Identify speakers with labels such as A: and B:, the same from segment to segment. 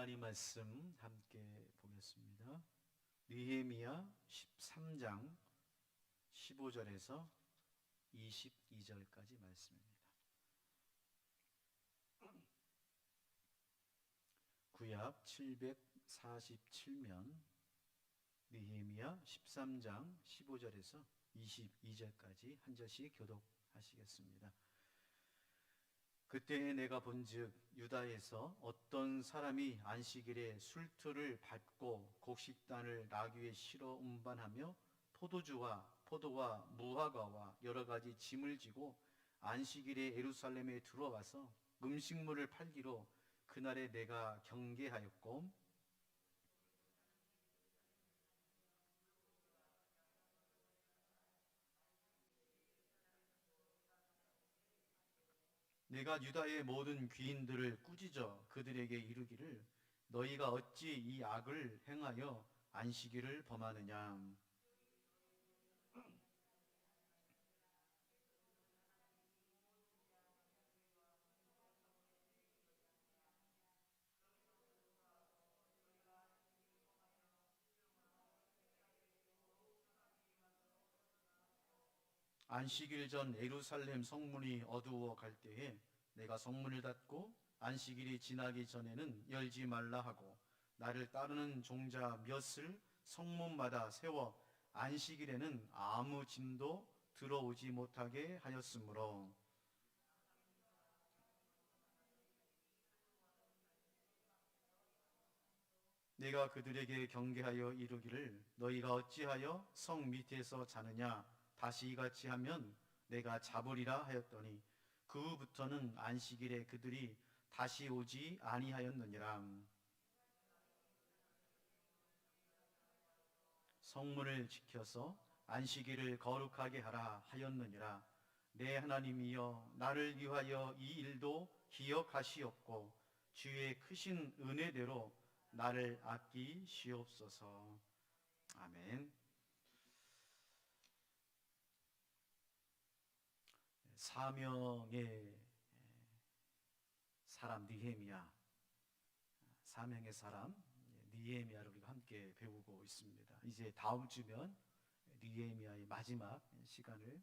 A: 하나님 말씀 함께 보겠습니다. 느헤미야 13장 15절에서 22절까지 말씀입니다. 구약 747면 느헤미야 13장 15절에서 22절까지 한 절씩 교독하시겠습니다. 그때에 내가 본즉 유다에서 어떤 사람이 안식일에 술틀을 밟고 곡식단을 나귀에 실어 운반하며 포도와 무화과와 여러 가지 짐을 지고 안식일에 예루살렘에 들어와서 음식물을 팔기로 그날에 내가 경계하였고, 내가 유다의 모든 귀인들을 꾸짖어 그들에게 이르기를 너희가 어찌 이 악을 행하여 안식일을 범하느냐. 안식일 전 예루살렘 성문이 어두워 갈 때에 내가 성문을 닫고 안식일이 지나기 전에는 열지 말라 하고 나를 따르는 종자 몇을 성문마다 세워 안식일에는 아무 짐도 들어오지 못하게 하였으므로 내가 그들에게 경계하여 이르기를 너희가 어찌하여 성 밑에서 자느냐 다시 이같이 하면 내가 잡으리라 하였더니 그 후부터는 안식일에 그들이 다시 오지 아니하였느니라. 성문을 지켜서 안식일을 거룩하게 하라 하였느니라. 내 하나님이여 나를 위하여 이 일도 기억하시옵고 주의 크신 은혜대로 나를 아끼시옵소서. 아멘. 사명의 사람 느헤미야, 사명의 사람 느헤미야를 우리가 함께 배우고 있습니다. 이제 다음 주면 느헤미야의 마지막 시간을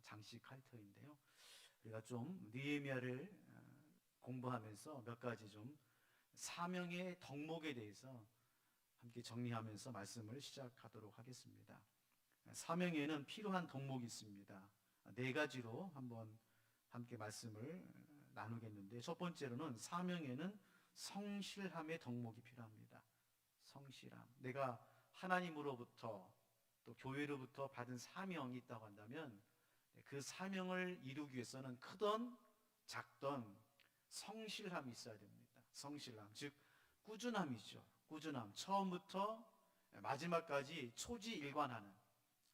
A: 장식할 터인데요. 우리가 좀 느헤미야를 공부하면서 몇 가지 좀 사명의 덕목에 대해서 함께 정리하면서 말씀을 시작하도록 하겠습니다. 사명에는 필요한 덕목이 있습니다. 네 가지로 한번 함께 말씀을 나누겠는데, 첫 번째로는 사명에는 성실함의 덕목이 필요합니다. 성실함. 내가 하나님으로부터 또 교회로부터 받은 사명이 있다고 한다면 그 사명을 이루기 위해서는 크던 작던 성실함이 있어야 됩니다. 성실함, 즉 꾸준함이죠. 꾸준함. 처음부터 마지막까지 초지일관하는,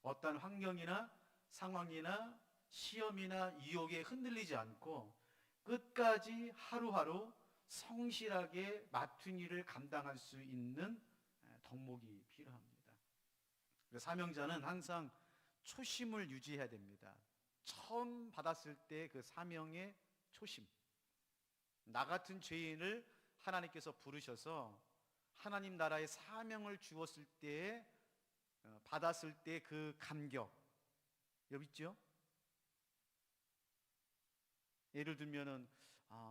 A: 어떤 환경이나 상황이나 시험이나 유혹에 흔들리지 않고 끝까지 하루하루 성실하게 맡은 일을 감당할 수 있는 덕목이 필요합니다. 사명자는 항상 초심을 유지해야 됩니다. 처음 받았을 때 그 사명의 초심. 나 같은 죄인을 하나님께서 부르셔서 하나님 나라의 사명을 주었을 때 받았을 때 그 감격, 여기 있죠? 예를 들면은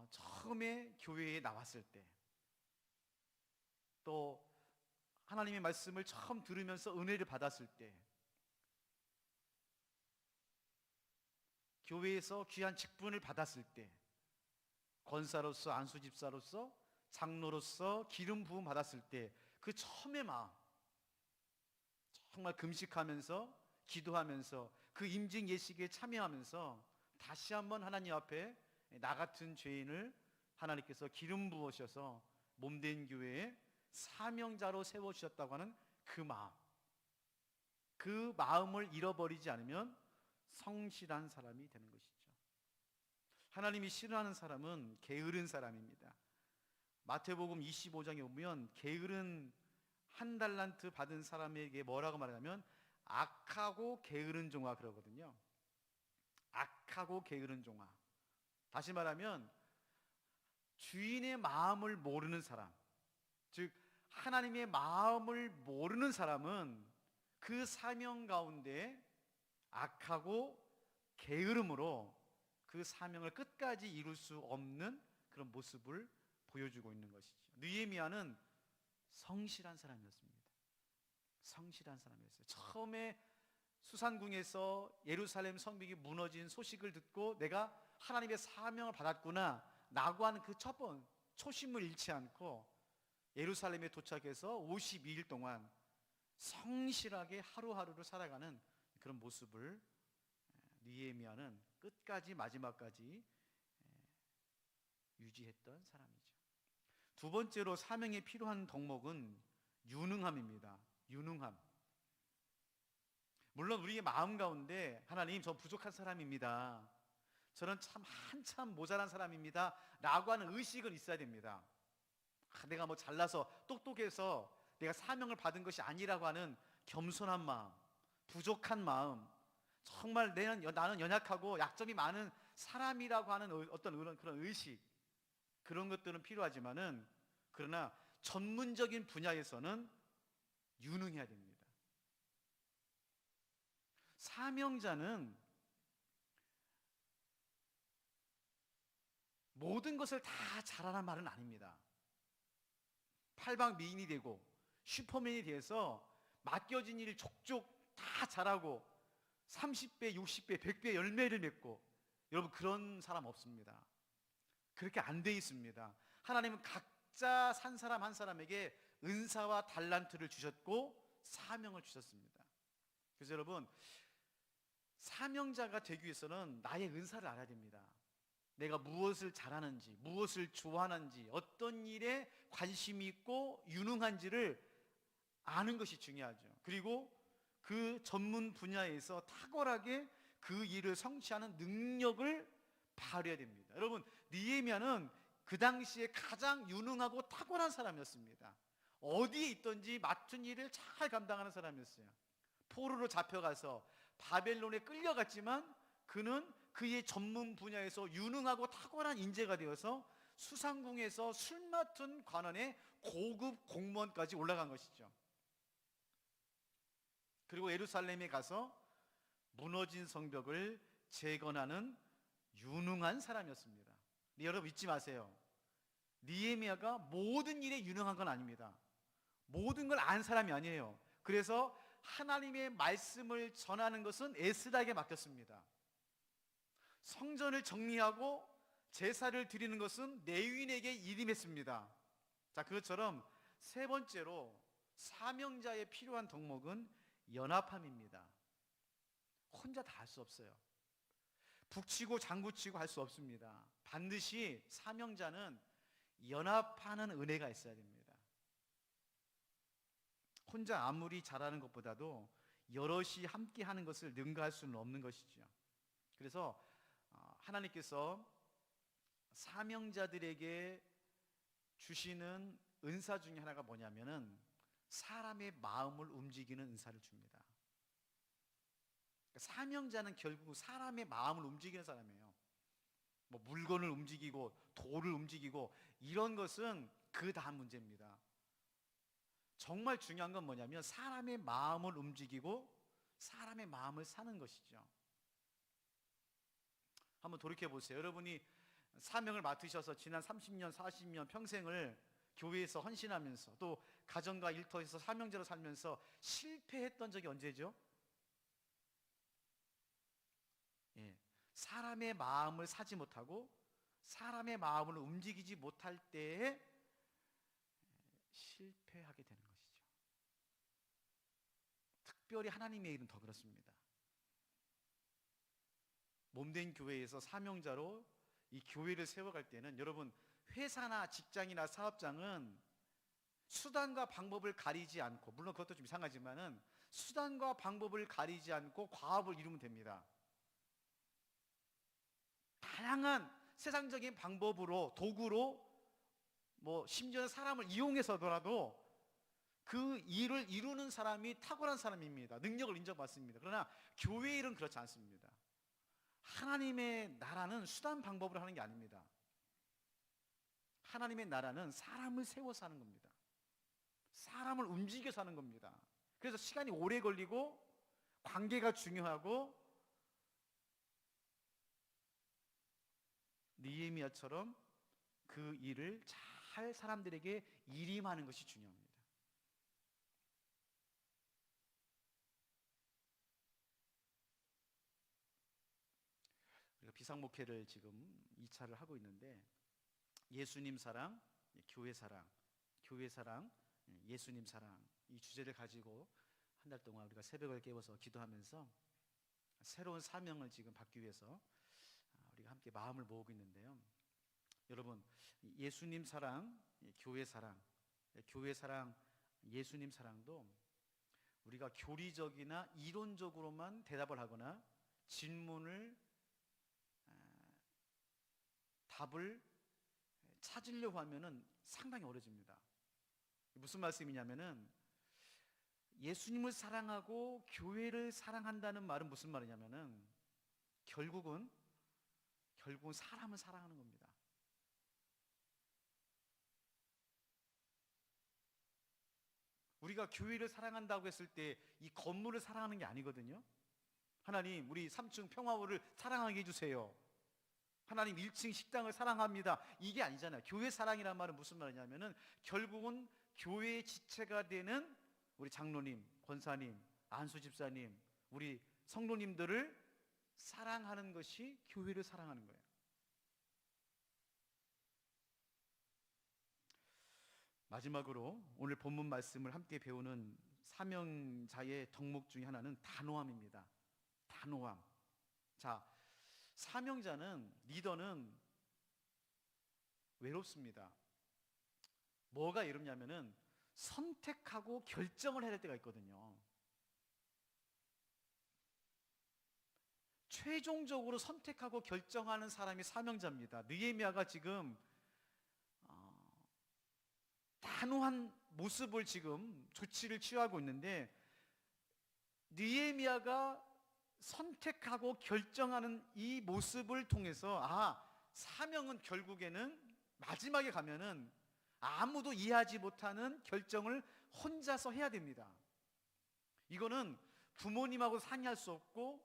A: 처음에 교회에 나왔을 때, 또 하나님의 말씀을 처음 들으면서 은혜를 받았을 때, 교회에서 귀한 직분을 받았을 때, 권사로서, 안수집사로서, 장로로서 기름 부음 받았을 때, 그 처음의 마음, 정말 금식하면서 기도하면서 그 임직 예식에 참여하면서 다시 한번 하나님 앞에 나 같은 죄인을 하나님께서 기름 부으셔서 몸된 교회에 사명자로 세워주셨다고 하는 그 마음, 그 마음을 잃어버리지 않으면 성실한 사람이 되는 것이죠. 하나님이 싫어하는 사람은 게으른 사람입니다. 마태복음 25장에 보면 게으른 한 달란트 받은 사람에게 뭐라고 말하냐면 악하고 게으른 종아 그러거든요. 악하고 게으른 종아. 다시 말하면 주인의 마음을 모르는 사람, 즉 하나님의 마음을 모르는 사람은 그 사명 가운데 악하고 게으름으로 그 사명을 끝까지 이룰 수 없는 그런 모습을 보여주고 있는 것이죠. 느헤미야는 성실한 사람이었습니다. 성실한 사람이었어요. 처음에 수산궁에서 예루살렘 성벽이 무너진 소식을 듣고 내가 하나님의 사명을 받았구나 라고 하는 그 첫 번 초심을 잃지 않고 예루살렘에 도착해서 52일 동안 성실하게 하루하루를 살아가는 그런 모습을 느헤미야는 끝까지 마지막까지 유지했던 사람이죠. 두 번째로 사명에 필요한 덕목은 유능함입니다. 유능함. 물론 우리의 마음 가운데 하나님 저 부족한 사람입니다, 저는 참 한참 모자란 사람입니다 라고 하는 의식은 있어야 됩니다. 내가 뭐 잘나서 똑똑해서 내가 사명을 받은 것이 아니라고 하는 겸손한 마음, 부족한 마음, 정말 나는 연약하고 약점이 많은 사람이라고 하는 어떤 그런 의식, 그런 것들은 필요하지만은 그러나 전문적인 분야에서는 유능해야 됩니다. 사명자는 모든 것을 다 잘하는 말은 아닙니다. 팔방미인이 되고 슈퍼맨이 돼서 맡겨진 일을 족족 다 잘하고 30배, 60배, 100배 열매를 맺고, 여러분 그런 사람 없습니다. 그렇게 안 돼 있습니다. 하나님은 각자 산 사람 한 사람에게 은사와 달란트를 주셨고 사명을 주셨습니다. 그래서 여러분 사명자가 되기 위해서는 나의 은사를 알아야 됩니다. 내가 무엇을 잘하는지, 무엇을 좋아하는지, 어떤 일에 관심이 있고 유능한지를 아는 것이 중요하죠. 그리고 그 전문 분야에서 탁월하게 그 일을 성취하는 능력을 발휘해야 됩니다. 여러분 느헤미야는 그 당시에 가장 유능하고 탁월한 사람이었습니다. 어디에 있든지 맡은 일을 잘 감당하는 사람이었어요. 포로로 잡혀가서 바벨론에 끌려갔지만 그는 그의 전문 분야에서 유능하고 탁월한 인재가 되어서 수상궁에서 술 맡은 관원의 고급 공무원까지 올라간 것이죠. 그리고 예루살렘에 가서 무너진 성벽을 재건하는 유능한 사람이었습니다. 근데 여러분 잊지 마세요. 느헤미야가 모든 일에 유능한 건 아닙니다. 모든 걸 안 사람이 아니에요. 그래서 하나님의 말씀을 전하는 것은 에스라에게 맡겼습니다. 성전을 정리하고 제사를 드리는 것은 레위인에게 일임했습니다. 자, 그것처럼 세 번째로 사명자에 필요한 덕목은 연합함입니다. 혼자 다 할 수 없어요. 북치고 장구치고 할 수 없습니다. 반드시 사명자는 연합하는 은혜가 있어야 됩니다. 혼자 아무리 잘하는 것보다도 여럿이 함께 하는 것을 능가할 수는 없는 것이죠. 그래서 하나님께서 사명자들에게 주시는 은사 중에 하나가 뭐냐면은 사람의 마음을 움직이는 은사를 줍니다. 사명자는 결국 사람의 마음을 움직이는 사람이에요. 뭐 물건을 움직이고 돌을 움직이고 이런 것은 그 다음 문제입니다. 정말 중요한 건 뭐냐면 사람의 마음을 움직이고 사람의 마음을 사는 것이죠. 한번 돌이켜 보세요. 여러분이 사명을 맡으셔서 지난 30년, 40년 평생을 교회에서 헌신하면서 또 가정과 일터에서 사명자로 살면서 실패했던 적이 언제죠? 사람의 마음을 사지 못하고 사람의 마음을 움직이지 못할 때에 실패하게 되는 것이죠. 특별히 하나님의 일은 더 그렇습니다. 몸된 교회에서 사명자로 이 교회를 세워갈 때는 여러분 회사나 직장이나 사업장은 수단과 방법을 가리지 않고, 물론 그것도 좀 이상하지만은 수단과 방법을 가리지 않고 과업을 이루면 됩니다. 다양한 세상적인 방법으로, 도구로, 뭐 심지어 사람을 이용해서더라도 그 일을 이루는 사람이 탁월한 사람입니다. 능력을 인정받습니다. 그러나 교회 일은 그렇지 않습니다. 하나님의 나라는 수단 방법으로 하는 게 아닙니다. 하나님의 나라는 사람을 세워서 하는 겁니다. 사람을 움직여서 하는 겁니다. 그래서 시간이 오래 걸리고 관계가 중요하고 느헤미야처럼 그 일을 잘 사람들에게 일임하는 것이 중요합니다. 우리가 비상목회를 지금 2차를 하고 있는데 예수님 사랑, 교회 사랑, 교회 사랑, 예수님 사랑 이 주제를 가지고 한 달 동안 우리가 새벽을 깨워서 기도하면서 새로운 사명을 지금 받기 위해서 우리가 함께 마음을 모으고 있는데요. 여러분, 예수님 사랑, 교회 사랑, 교회 사랑, 예수님 사랑도 우리가 교리적이나 이론적으로만 대답을 하거나 질문을 답을 찾으려고 하면은 상당히 어려집니다. 무슨 말씀이냐면은 예수님을 사랑하고 교회를 사랑한다는 말은 무슨 말이냐면은 결국은 사람을 사랑하는 겁니다. 우리가 교회를 사랑한다고 했을 때 이 건물을 사랑하는 게 아니거든요. 하나님, 우리 3층 평화호를 사랑하게 해주세요. 하나님, 1층 식당을 사랑합니다. 이게 아니잖아요. 교회 사랑이란 말은 무슨 말이냐면은 결국은 교회의 지체가 되는 우리 장로님, 권사님, 안수 집사님, 우리 성도님들을 사랑하는 것이 교회를 사랑하는 거예요. 마지막으로 오늘 본문 말씀을 함께 배우는 사명자의 덕목 중에 하나는 단호함입니다. 단호함. 자, 사명자는, 리더는 외롭습니다. 뭐가 외롭냐면은 선택하고 결정을 해야 될 때가 있거든요. 최종적으로 선택하고 결정하는 사람이 사명자입니다. 느헤미야가 지금 단호한 모습을 지금 조치를 취하고 있는데 느헤미야가 선택하고 결정하는 이 모습을 통해서 사명은 결국에는 마지막에 가면은 아무도 이해하지 못하는 결정을 혼자서 해야 됩니다. 이거는 부모님하고 상의할 수 없고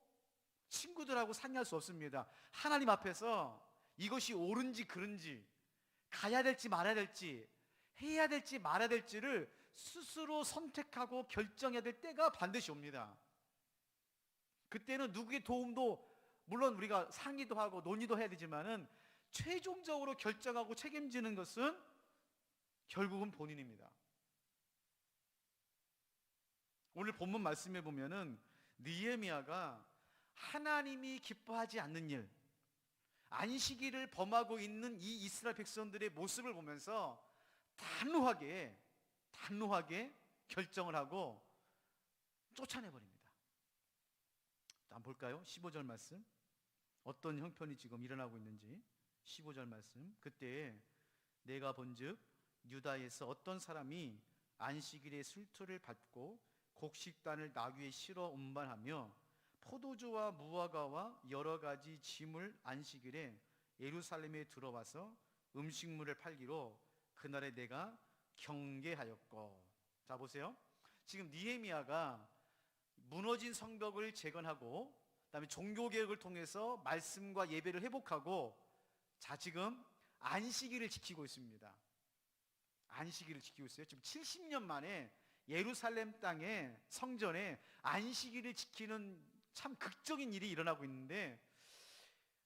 A: 친구들하고 상의할 수 없습니다. 하나님 앞에서 이것이 옳은지 그른지, 가야 될지 말아야 될지, 해야 될지 말아야 될지를 스스로 선택하고 결정해야 될 때가 반드시 옵니다. 그때는 누구의 도움도 물론 우리가 상의도 하고 논의도 해야 되지만은 최종적으로 결정하고 책임지는 것은 결국은 본인입니다. 오늘 본문 말씀에 보면은 느헤미야가 하나님이 기뻐하지 않는 일, 안식일을 범하고 있는 이 이스라엘 백성들의 모습을 보면서 단호하게 결정을 하고 쫓아내버립니다. 한번 볼까요? 15절 말씀. 어떤 형편이 지금 일어나고 있는지 15절 말씀. 그때 내가 본즉 유다에서 어떤 사람이 안식일에 술토를 밟고 곡식단을 나귀에 실어 운반하며 포도주와 무화과와 여러 가지 짐을 안식일에 예루살렘에 들어와서 음식물을 팔기로 그날에 내가 경계하였고. 자, 보세요. 지금 느헤미야가 무너진 성벽을 재건하고 그다음에 종교개혁을 통해서 말씀과 예배를 회복하고 지금 안식일을 지키고 있습니다. 안식일을 지키고 있어요. 지금 70년 만에 예루살렘 땅에 성전에 안식일을 지키는 참 극적인 일이 일어나고 있는데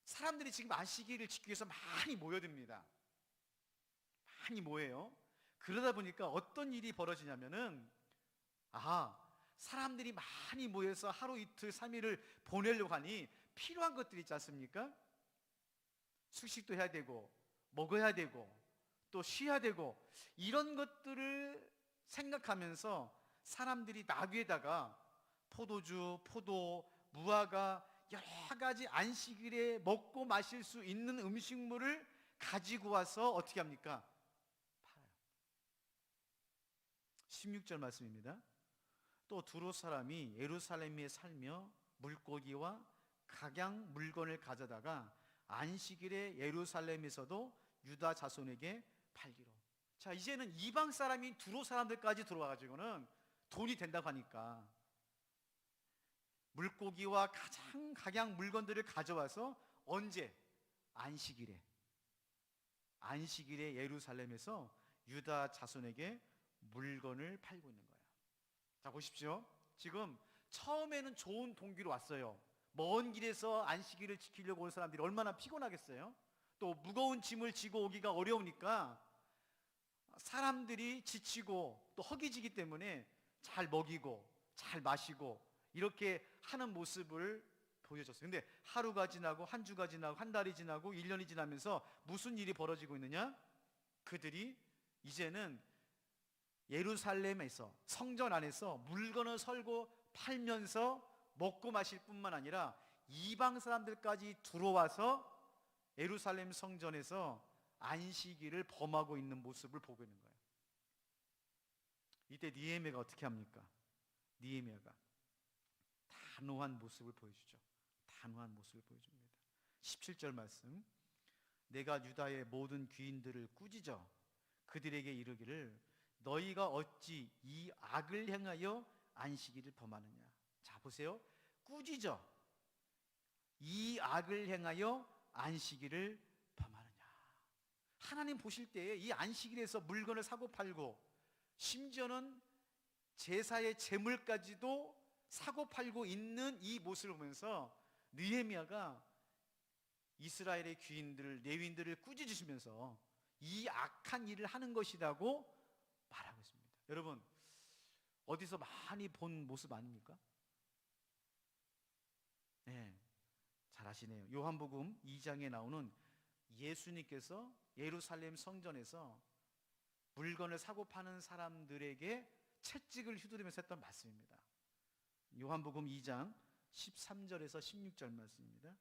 A: 사람들이 지금 안식일을 지키기 위해서 많이 모여듭니다. 많이 모여요. 그러다 보니까 어떤 일이 벌어지냐면은 사람들이 많이 모여서 하루 이틀 3일을 보내려고 하니 필요한 것들이 있지 않습니까? 숙식도 해야 되고 먹어야 되고 또 쉬어야 되고 이런 것들을 생각하면서 사람들이 나귀에다가 포도주, 포도, 무화과 여러 가지 안식일에 먹고 마실 수 있는 음식물을 가지고 와서 어떻게 합니까? 팔아요. 16절 말씀입니다. 또 두로 사람이 예루살렘에 살며 물고기와 각양 물건을 가져다가 안식일에 예루살렘에서도 유다 자손에게 팔기로. 자, 이제는 이방 사람이 두로 사람들까지 들어와가지고는 돈이 된다고 하니까 물고기와 가장 각양 물건들을 가져와서 언제? 안식일에 예루살렘에서 유다 자손에게 물건을 팔고 있는 거예요. 자, 보십시오. 지금 처음에는 좋은 동기로 왔어요. 먼 길에서 안식일을 지키려고 온 사람들이 얼마나 피곤하겠어요. 또 무거운 짐을 지고 오기가 어려우니까 사람들이 지치고 또 허기지기 때문에 잘 먹이고 잘 마시고 이렇게 하는 모습을 보여줬어요. 근데 하루가 지나고 한 주가 지나고 한 달이 지나고 1년이 지나면서 무슨 일이 벌어지고 있느냐? 그들이 이제는 예루살렘에서 성전 안에서 물건을 설고 팔면서 먹고 마실 뿐만 아니라 이방 사람들까지 들어와서 예루살렘 성전에서 안식일을 범하고 있는 모습을 보고 있는 거예요. 이때 느헤미야가 어떻게 합니까? 느헤미야가 단호한 모습을 보여주죠. 단호한 모습을 보여줍니다. 17절 말씀. 내가 유다의 모든 귀인들을 꾸짖어 그들에게 이르기를 너희가 어찌 이 악을 행하여 안식일을 범하느냐. 자, 보세요. 꾸짖어 이 악을 행하여 안식일을 범하느냐. 하나님 보실 때에 이 안식일에서 물건을 사고 팔고 심지어는 제사의 제물까지도 사고 팔고 있는 이 모습을 보면서 느헤미야가 이스라엘의 귀인들을, 레위인들을 꾸짖으시면서 이 악한 일을 하는 것이라고 말하고 있습니다. 여러분, 어디서 많이 본 모습 아닙니까? 네, 잘 아시네요. 요한복음 2장에 나오는 예수님께서 예루살렘 성전에서 물건을 사고 파는 사람들에게 채찍을 휘두르면서 했던 말씀입니다. 요한복음 2장 13절에서 16절 말씀입니다.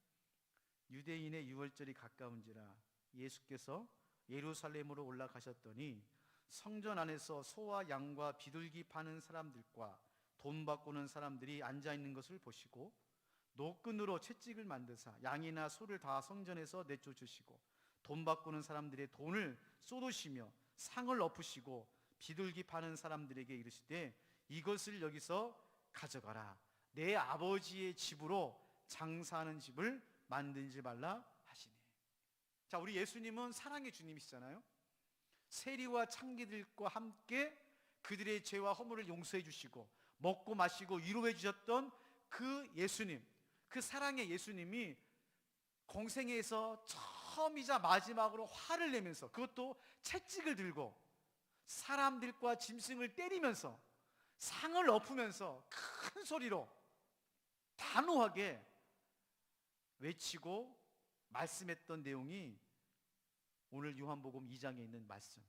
A: 유대인의 유월절이 가까운지라 예수께서 예루살렘으로 올라가셨더니 성전 안에서 소와 양과 비둘기 파는 사람들과 돈 바꾸는 사람들이 앉아있는 것을 보시고 노끈으로 채찍을 만드사 양이나 소를 다 성전에서 내쫓으시고 돈 바꾸는 사람들의 돈을 쏟으시며 상을 엎으시고 비둘기 파는 사람들에게 이르시되 이것을 여기서 가져가라. 내 아버지의 집으로 장사하는 집을 만들지 말라 하시니. 자, 우리 예수님은 사랑의 주님이시잖아요. 세리와 창기들과 함께 그들의 죄와 허물을 용서해 주시고 먹고 마시고 위로해 주셨던 그 예수님, 그 사랑의 예수님이 공생애에서 처음이자 마지막으로 화를 내면서, 그것도 채찍을 들고 사람들과 짐승을 때리면서 상을 엎으면서 큰 소리로 단호하게 외치고 말씀했던 내용이 오늘 요한복음 2장에 있는 말씀,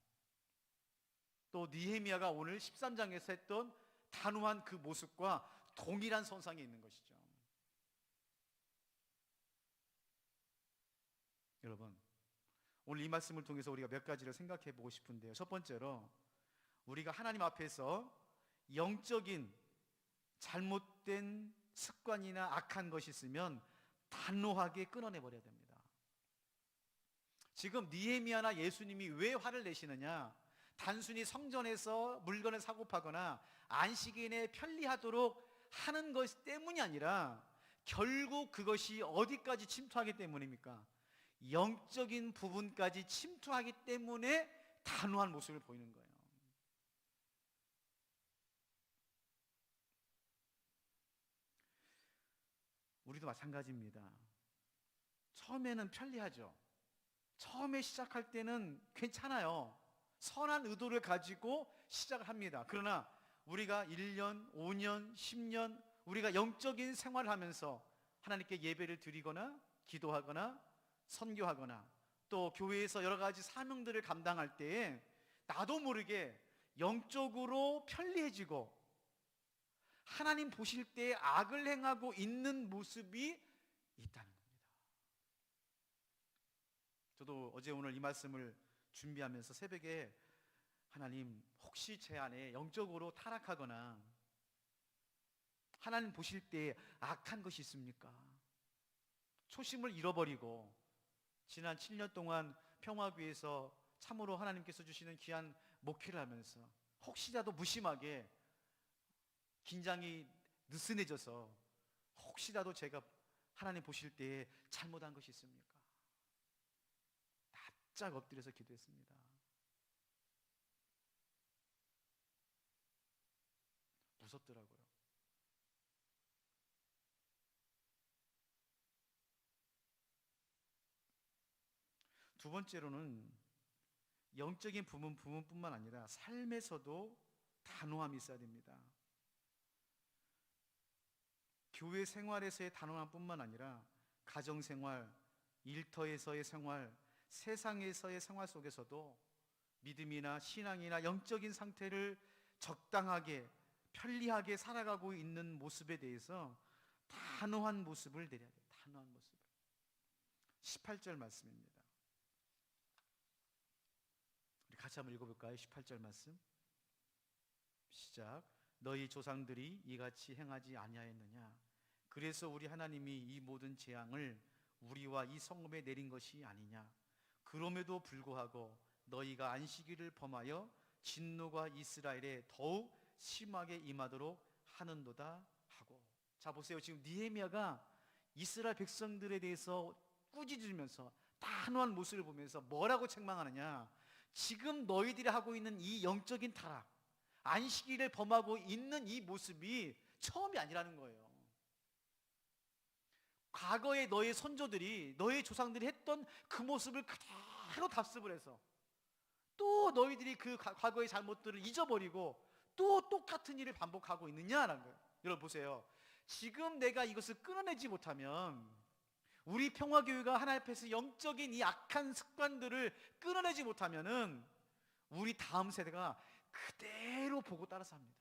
A: 또 느헤미야가 오늘 13장에서 했던 단호한 그 모습과 동일한 선상에 있는 것이죠. 여러분, 오늘 이 말씀을 통해서 우리가 몇 가지를 생각해 보고 싶은데요. 첫 번째로, 우리가 하나님 앞에서 영적인 잘못된 습관이나 악한 것이 있으면 단호하게 끊어내 버려야 됩니다. 지금 느헤미야나 예수님이 왜 화를 내시느냐? 단순히 성전에서 물건을 사고 파거나 안식일에 편리하도록 하는 것 때문이 아니라 결국 그것이 어디까지 침투하기 때문입니까? 영적인 부분까지 침투하기 때문에 단호한 모습을 보이는 거예요. 우리도 마찬가지입니다. 처음에는 편리하죠. 처음에 시작할 때는 괜찮아요. 선한 의도를 가지고 시작을 합니다. 그러나 우리가 1년, 5년, 10년 우리가 영적인 생활을 하면서 하나님께 예배를 드리거나 기도하거나 선교하거나 또 교회에서 여러 가지 사명들을 감당할 때에 나도 모르게 영적으로 편리해지고 하나님 보실 때 악을 행하고 있는 모습이 있다는 겁니다. 저도 어제 오늘 이 말씀을 준비하면서 새벽에 하나님, 혹시 제 안에 영적으로 타락하거나 하나님 보실 때 악한 것이 있습니까? 초심을 잃어버리고 지난 7년 동안 평화교회에서 참으로 하나님께서 주시는 귀한 목회를 하면서 혹시라도 무심하게 긴장이 느슨해져서 혹시라도 제가 하나님 보실 때에 잘못한 것이 있습니까? 납작 엎드려서 기도했습니다. 무섭더라고요. 두 번째로는 영적인 부분뿐만 아니라 삶에서도 단호함이 있어야 됩니다. 교회 생활에서의 단호함뿐만 아니라 가정생활, 일터에서의 생활, 세상에서의 생활 속에서도 믿음이나 신앙이나 영적인 상태를 적당하게 편리하게 살아가고 있는 모습에 대해서 단호한 모습을 내려야 돼요. 단호한 모습을. 18절 말씀입니다. 우리 같이 한번 읽어볼까요? 18절 말씀 시작. 너희 조상들이 이같이 행하지 아니하였느냐? 그래서 우리 하나님이 이 모든 재앙을 우리와 이 성읍에 내린 것이 아니냐? 그럼에도 불구하고 너희가 안식일을 범하여 진노가 이스라엘에 더욱 심하게 임하도록 하는도다 하고. 자 보세요. 지금 느헤미야가 이스라엘 백성들에 대해서 꾸짖으면서 단호한 모습을 보면서 뭐라고 책망하느냐? 지금 너희들이 하고 있는 이 영적인 타락, 안식일을 범하고 있는 이 모습이 처음이 아니라는 거예요. 과거에 너의 선조들이, 너의 조상들이 했던 그 모습을 그대로 답습을 해서 또 너희들이 그 과거의 잘못들을 잊어버리고 또 똑같은 일을 반복하고 있느냐라는 거예요. 여러분 보세요. 지금 내가 이것을 끊어내지 못하면, 우리 평화교회가 하나님 앞에서 영적인 이 악한 습관들을 끊어내지 못하면은 우리 다음 세대가 그대로 보고 따라서 합니다.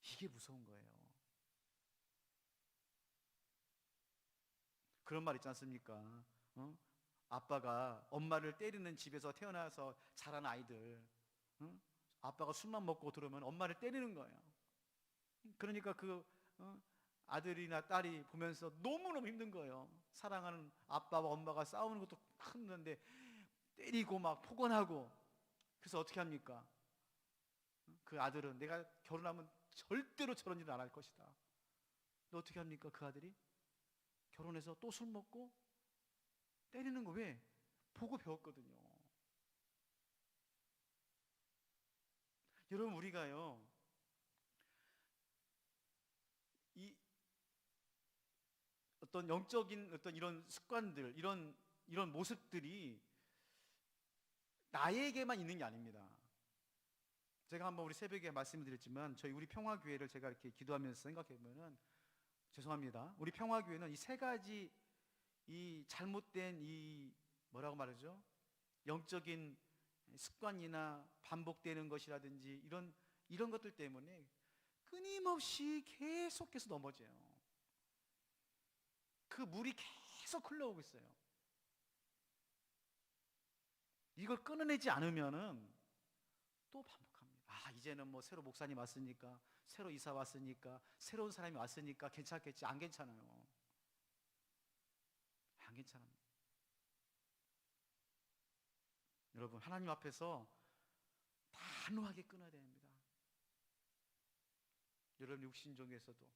A: 이게 무서운 거예요. 그런 말 있지 않습니까? 아빠가 엄마를 때리는 집에서 태어나서 자란 아이들, 아빠가 술만 먹고 들어오면 엄마를 때리는 거예요. 그러니까 그 아들이나 딸이 보면서 너무너무 힘든 거예요. 사랑하는 아빠와 엄마가 싸우는 것도 큰데 때리고 막 폭언하고. 그래서 어떻게 합니까? 그 아들은 내가 결혼하면 절대로 저런 일을 안 할 것이다. 근데 어떻게 합니까? 그 아들이 결혼해서 또 술 먹고 때리는 거. 왜? 보고 배웠거든요. 여러분 우리가요, 이 어떤 영적인 어떤 이런 습관들, 이런 모습들이 나에게만 있는 게 아닙니다. 제가 한번 우리 새벽에 말씀드렸지만 우리 평화교회를 제가 이렇게 기도하면서 생각해보면은, 죄송합니다, 우리 평화교회는 이 세 가지 이 잘못된 이 뭐라고 말하죠? 영적인 습관이나 반복되는 것이라든지 이런 것들 때문에 끊임없이 계속해서 넘어져요. 그 물이 계속 흘러오고 있어요. 이걸 끊어내지 않으면은 또 반복합니다. 이제는 뭐 새로 목사님 왔으니까, 새로 이사 왔으니까, 새로운 사람이 왔으니까 괜찮겠지. 안 괜찮아요. 안 괜찮아요. 여러분 하나님 앞에서 단호하게 끊어야 됩니다. 여러분 육신종에서도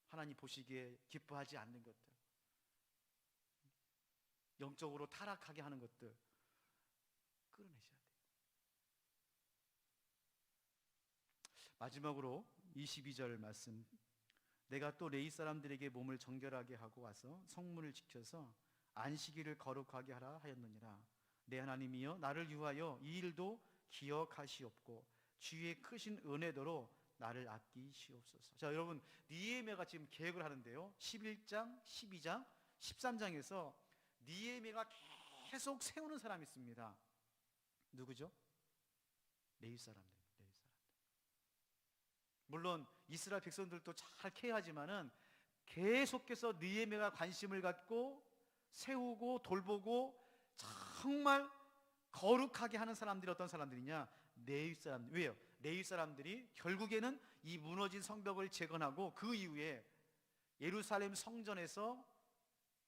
A: 하나님 보시기에 기뻐하지 않는 것들, 영적으로 타락하게 하는 것들 끊어내셔야 돼요. 마지막으로 22절 말씀. 내가 또 레위 사람들에게 몸을 정결하게 하고 와서 성문을 지켜서 안식일을 거룩하게 하라 하였느니라. 내 하나님이여 나를 위하여 이 일도 기억하시옵고 주의 크신 은혜대로 나를 아끼시옵소서. 자 여러분, 느헤미야가 지금 계획을 하는데요, 11장, 12장, 13장에서 느헤미야가 계속 세우는 사람이 있습니다. 누구죠? 레위 사람들. 물론 이스라엘 백성들도 잘 케어하지만은 계속해서 느헤미야가 관심을 갖고 세우고 돌보고 정말 거룩하게 하는 사람들이 어떤 사람들이냐? 레위 사람들. 왜요? 레위 사람들이 결국에는 이 무너진 성벽을 재건하고 그 이후에 예루살렘 성전에서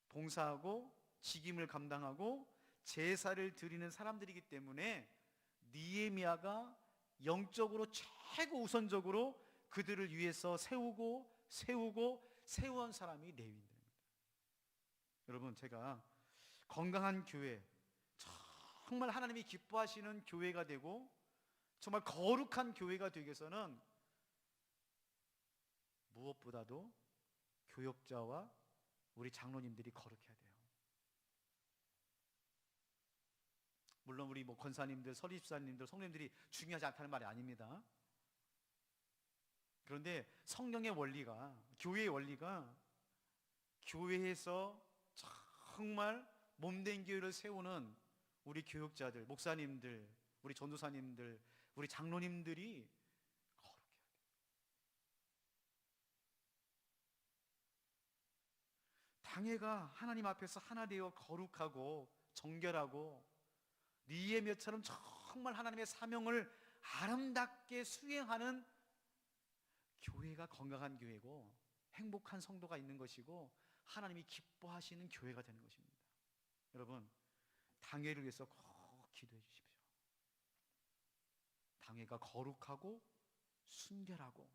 A: 봉사하고 직임을 감당하고 제사를 드리는 사람들이기 때문에 느헤미야가 영적으로 최고 우선적으로 그들을 위해서 세운 사람이 레위인들입니다. 여러분, 제가 건강한 교회, 정말 하나님이 기뻐하시는 교회가 되고 정말 거룩한 교회가 되기 위해서는 무엇보다도 교역자와 우리 장로님들이 거룩해야 돼요. 물론 우리 권사님들, 설립사님들, 성도님들이 중요하지 않다는 말이 아닙니다. 그런데 성령의 원리가, 교회의 원리가 교회에서 정말 몸된 교회를 세우는 우리 교역자들, 목사님들, 우리 전도사님들, 우리 장로님들이 거룩해야 돼요. 당회가 하나님 앞에서 하나 되어 거룩하고 정결하고 느헤미야처럼 정말 하나님의 사명을 아름답게 수행하는 교회가 건강한 교회고 행복한 성도가 있는 것이고 하나님이 기뻐하시는 교회가 되는 것입니다. 여러분, 당회를 위해서 꼭 기도해 주십시오. 당회가 거룩하고 순결하고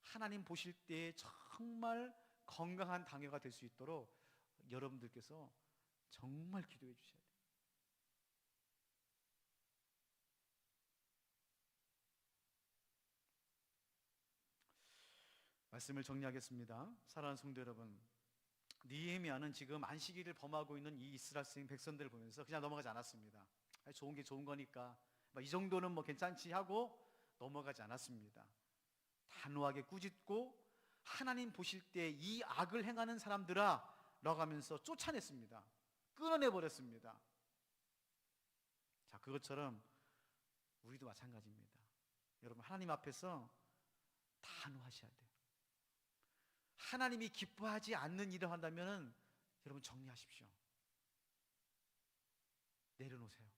A: 하나님 보실 때 정말 건강한 당회가 될 수 있도록 여러분들께서 정말 기도해 주셔야 돼요. 말씀을 정리하겠습니다. 사랑하는 성도 여러분, 느헤미야는 지금 안식일을 범하고 있는 이 이스라엘 백성들을 보면서 그냥 넘어가지 않았습니다. 좋은 게 좋은 거니까 이 정도는 괜찮지 하고 넘어가지 않았습니다. 단호하게 꾸짖고 하나님 보실 때 이 악을 행하는 사람들아 라고 하면서 쫓아냈습니다. 끊어내버렸습니다. 자, 그것처럼 우리도 마찬가지입니다. 여러분, 하나님 앞에서 단호하셔야 돼요. 하나님이 기뻐하지 않는 일을 한다면 여러분 정리하십시오. 내려놓으세요.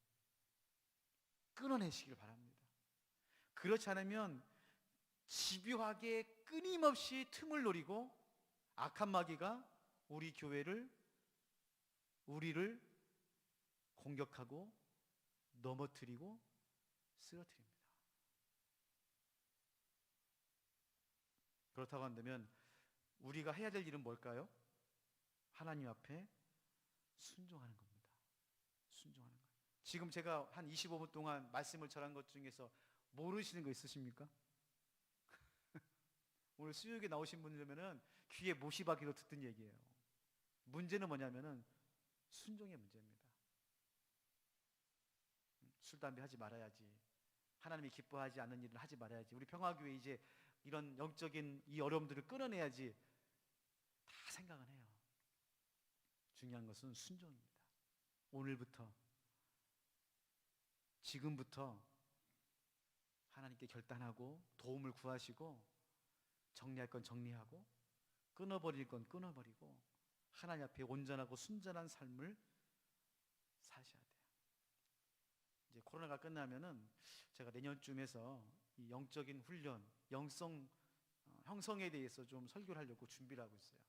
A: 끊어내시길 바랍니다. 그렇지 않으면 집요하게 끊임없이 틈을 노리고 악한 마귀가 우리 교회를, 우리를 공격하고 넘어뜨리고 쓰러뜨립니다. 그렇다고 한다면 우리가 해야 될 일은 뭘까요? 하나님 앞에 순종하는 겁니다. 순종하는 거예요. 지금 제가 한 25분 동안 말씀을 전한 것 중에서 모르시는 거 있으십니까? 오늘 수요일에 나오신 분들이면 귀에 못이 박히고 듣던 얘기예요. 문제는 뭐냐면은 순종의 문제입니다. 술, 담배 하지 말아야지. 하나님이 기뻐하지 않는 일을 하지 말아야지. 우리 평화교회 이제 이런 영적인 이 어려움들을 끊어내야지. 다 생각은 해요. 중요한 것은 순종입니다. 오늘부터, 지금부터 하나님께 결단하고 도움을 구하시고 정리할 건 정리하고 끊어버릴 건 끊어버리고 하나님 앞에 온전하고 순전한 삶을 사셔야 돼요. 이제 코로나가 끝나면은 제가 내년쯤에서 이 영적인 훈련, 영성 형성에 대해서 좀 설교를 하려고 준비를 하고 있어요.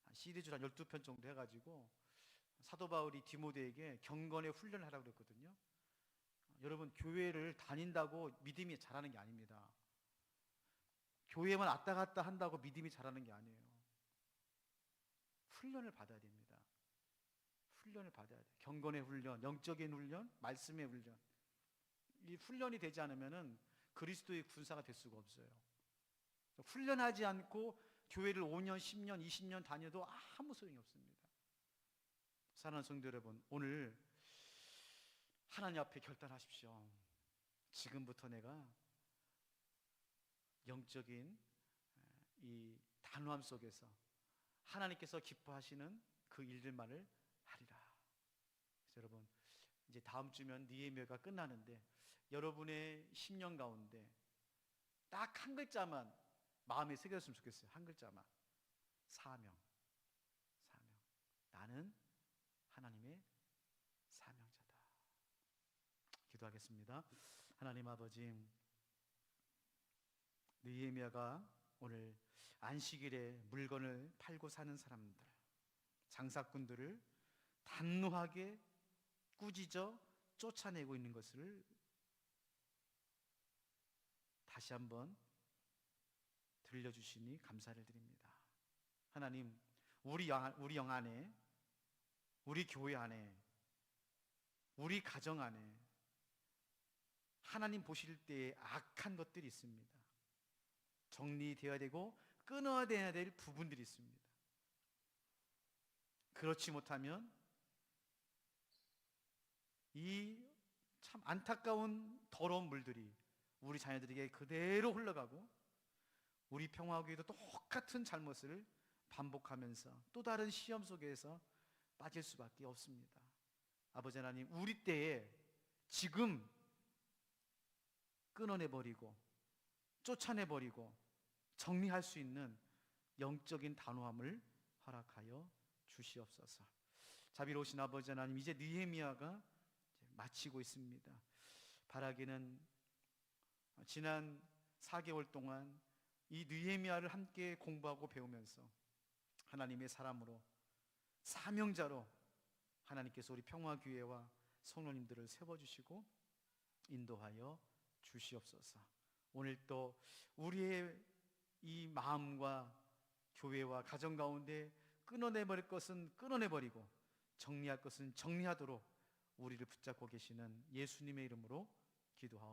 A: 한 시리즈를 한 12편 정도 해가지고 사도 바울이 디모데에게 경건의 훈련을 하라고 그랬거든요. 여러분, 교회를 다닌다고 믿음이 자라는 게 아닙니다. 교회만 왔다 갔다 한다고 믿음이 자라는 게 아니에요. 훈련을 받아야 됩니다. 훈련을 받아야 돼요. 경건의 훈련, 영적인 훈련, 말씀의 훈련. 이 훈련이 되지 않으면은 그리스도의 군사가 될 수가 없어요. 훈련하지 않고 교회를 5년, 10년, 20년 다녀도 아무 소용이 없습니다. 사랑하는 성도 여러분, 오늘 하나님 앞에 결단하십시오. 지금부터 내가 영적인 이 단호함 속에서 하나님께서 기뻐하시는 그 일들만을 하리라. 그래서 여러분, 이제 다음 주면 느헤미야가 끝나는데 여러분의 10년 가운데 딱 한 글자만 마음에 새겼으면 좋겠어요. 한 글자만. 사명. 사명. 나는 하나님의 사명자다. 기도하겠습니다. 하나님 아버지, 느헤미야가 오늘 안식일에 물건을 팔고 사는 사람들, 장사꾼들을 단호하게 꾸짖어 쫓아내고 있는 것을 다시 한번 들려주시니 감사를 드립니다. 하나님, 우리 영 안에, 우리 교회 안에, 우리 가정 안에 하나님 보실 때에 악한 것들이 있습니다. 정리되어야 되고 끊어야 될 부분들이 있습니다. 그렇지 못하면 이 참 안타까운 더러운 물들이 우리 자녀들에게 그대로 흘러가고 우리 평화교회도 똑같은 잘못을 반복하면서 또 다른 시험 속에서 빠질 수밖에 없습니다. 아버지 하나님, 우리 때에 지금 끊어내버리고 쫓아내버리고 정리할 수 있는 영적인 단호함을 허락하여 주시옵소서. 자비로우신 아버지 하나님, 이제 느헤미야가 마치고 있습니다. 바라기는 지난 4개월 동안 이 느헤미야를 함께 공부하고 배우면서 하나님의 사람으로 사명자로 하나님께서 우리 평화교회와 성도님들을 세워주시고 인도하여 주시옵소서. 오늘 또 우리의 이 마음과 교회와 가정 가운데 끊어내버릴 것은 끊어내버리고 정리할 것은 정리하도록 우리를 붙잡고 계시는 예수님의 이름으로 기도하옵나이다.